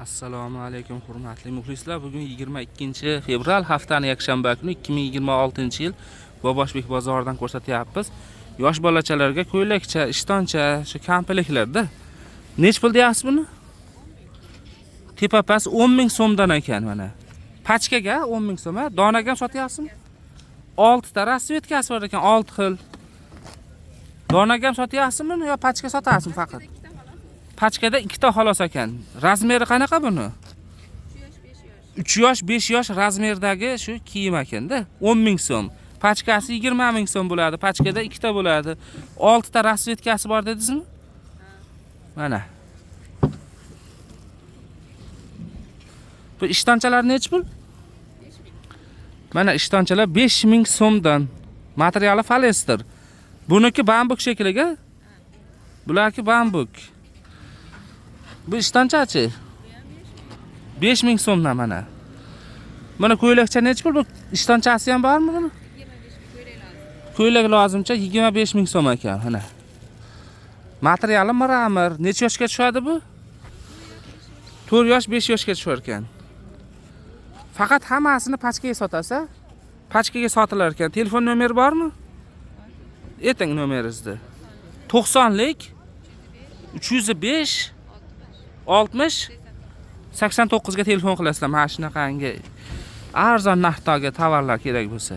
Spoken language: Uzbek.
Assalomu alaykum hurmatli muxlislar. Bugun 22-fevral haftaning yakshanba kuni 2026-yil Boboshbek bozoridan ko'rsatyapmiz. Yosh bolachalarga ko'ylakcha, ishtoncha, shu kampiliklarda. Nech pul deyapsiz buni? Tepapas 10 ming so'mdan ekan mana. Pachkaga 10 ming so'm, donaga ham sotyapsizmi? 6 ta rasvetkasi bor ekan, 6 xil. Donaga ham sotyapsizmi yo pachka sotasizmi faqat? Pachkada 2 ta xolos ekan. Razmeri qanaqa buni? 3 yosh, 5 yosh razmerdagi shu kiyim ekanda. 10 ming so'm. Pachkasi 20 ming so'm bo'ladi. Pachkada 2 ta bo'ladi. 6 ta rasvetkasi bor dedingizmi? Mana. Bu ishtonchalar nech pul? Mana ishtonchalar 5 ming so'mdan. Materiali polester. Buniki bambuk shekliga. Bularki bambuk. Bu ishtonchachi? 5 ming so'mdan mana. Mana ko'ylakcha nech pul? Bu ishtonchasi ham bormi buni? 25 ko'ylak lozimcha 25 ming so'm ekan, mana. Materiali mramor. Necha yoshga tushadi bu? 4 yosh, 5 yoshga tushar ekan. Faqat hammasini pachkaga sotasa, pachkaga sotilar ekan. Telefon nomeri bormi? Ayting nomeringizni. 90lik 305 60 89 ga telefon qilasizlar. Mana shunaqangi arzon narxdagi tovarlar kerak bo'lsa.